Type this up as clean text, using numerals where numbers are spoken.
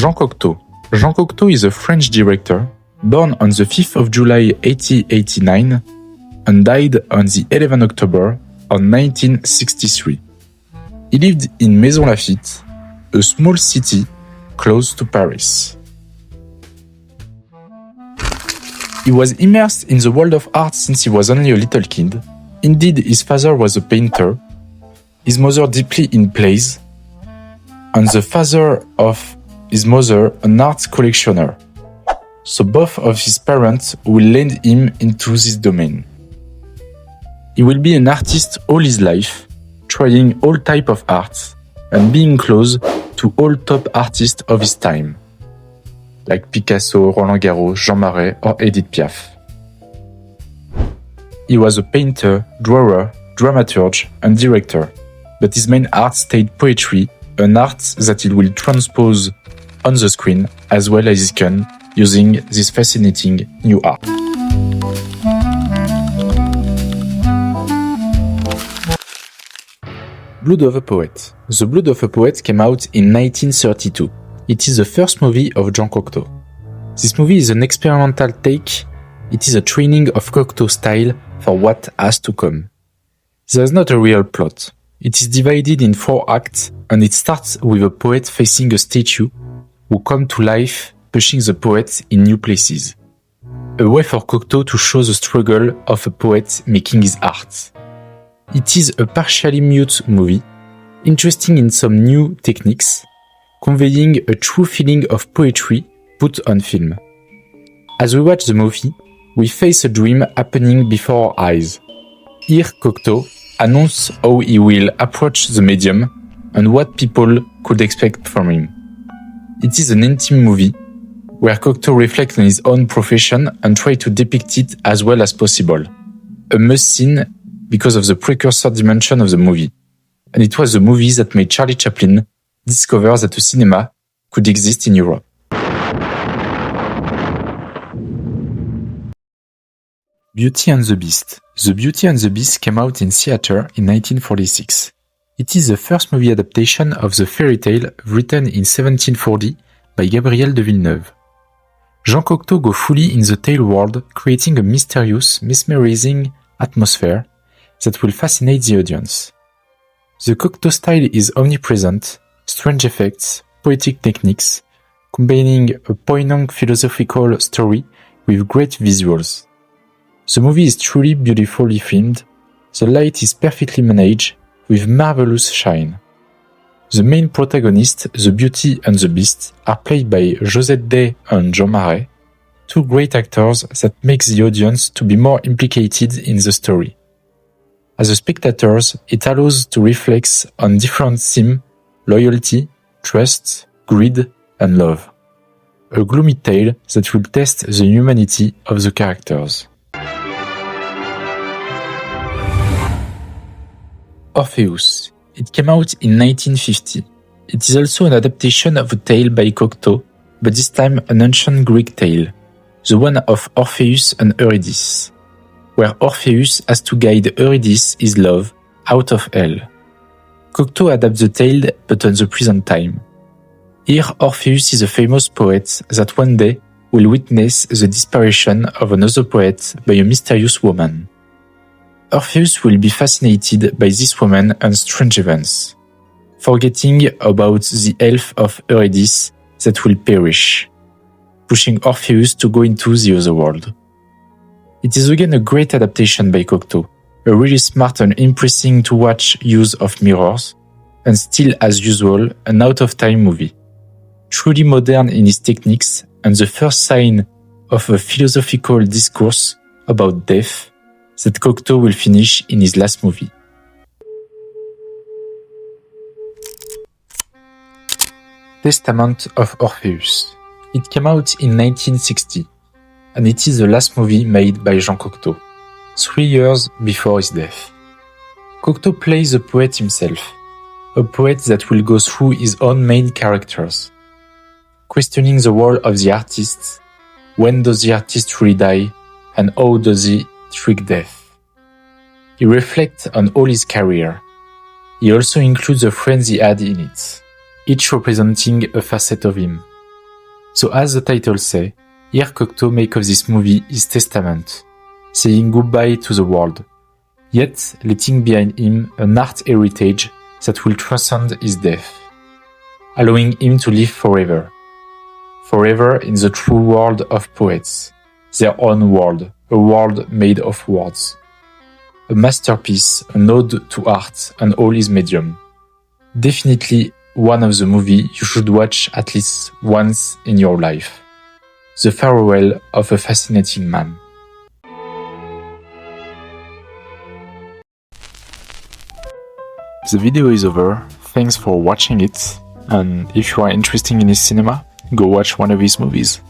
Jean Cocteau. Jean Cocteau is a French director, born on the 5th of July 1889 and died on the 11th October of 1963. He lived in Maison Lafitte, a small city close to Paris. He was immersed in the world of art since he was only a little kid. Indeed, his father was a painter, his mother deeply in plays, and the father of his mother an art collectioner. So both of his parents will lead him into this domain. He will be an artist all his life, trying all types of arts and being close to all top artists of his time, like Picasso, Roland Garros, Jean Marais, or Edith Piaf. He was a painter, drawer, dramaturge, and director, but his main art stayed poetry, an art that he will transpose on the screen as well as he can using this fascinating new art. Blood of a Poet. The Blood of a Poet came out in 1932. It is the first movie of Jean Cocteau. This movie is an experimental take. It is a training of Cocteau style for what has to come. There is not a real plot. It is divided in 4 acts and it starts with a poet facing a statue who come to life, pushing the poet in new places. A way for Cocteau to show the struggle of a poet making his art. It is a partially mute movie, interesting in some new techniques, conveying a true feeling of poetry put on film. As we watch the movie, we face a dream happening before our eyes. Here Cocteau announces how he will approach the medium and what people could expect from him. It is an intimate movie, where Cocteau reflects on his own profession and tries to depict it as well as possible. A must-see because of the precursor dimension of the movie. And it was the movie that made Charlie Chaplin discover that a cinema could exist in Europe. Beauty and the Beast. The Beauty and the Beast came out in theater in 1946. It is the first movie adaptation of the fairy tale written in 1740 by Gabriel de Villeneuve. Jean Cocteau goes fully in the tale world, creating a mysterious, mesmerizing atmosphere that will fascinate the audience. The Cocteau style is omnipresent, strange effects, poetic techniques, combining a poignant philosophical story with great visuals. The movie is truly beautifully filmed, the light is perfectly managed, with marvelous shine. The main protagonists, the Beauty and the Beast, are played by Josette Day and Jean Marais, 2 great actors that make the audience to be more implicated in the story. As a spectators, it allows to reflect on different themes: loyalty, trust, greed, and love. A gloomy tale that will test the humanity of the characters. Orpheus. It came out in 1950. It is also an adaptation of a tale by Cocteau, but this time an ancient Greek tale, the one of Orpheus and Eurydice, where Orpheus has to guide Eurydice, his love, out of hell. Cocteau adapts the tale but on the present time. Here Orpheus is a famous poet that one day will witness the disparition of another poet by a mysterious woman. Orpheus will be fascinated by this woman and strange events, forgetting about the elf of Eurydice that will perish, pushing Orpheus to go into the other world. It is again a great adaptation by Cocteau, a really smart and impressive to watch use of mirrors, and still as usual an out-of-time movie. Truly modern in its techniques and the first sign of a philosophical discourse about death that Cocteau will finish in his last movie. Testament of Orpheus. It came out in 1960, and it is the last movie made by Jean Cocteau, 3 years before his death. Cocteau plays the poet himself, a poet that will go through his own main characters, questioning the role of the artist, when does the artist really die, and how does he trick death. He reflects on all his career. He also includes the friends he had in it, each representing a facet of him. So as the title say, here Cocteau make of this movie his testament, saying goodbye to the world, yet letting behind him an art heritage that will transcend his death, allowing him to live forever. Forever in the true world of poets, their own world, a world made of words. A masterpiece, an ode to art and all its medium. Definitely one of the movies you should watch at least once in your life. The farewell of a fascinating man. The video is over, thanks for watching it, and if you are interested in his cinema, go watch one of his movies.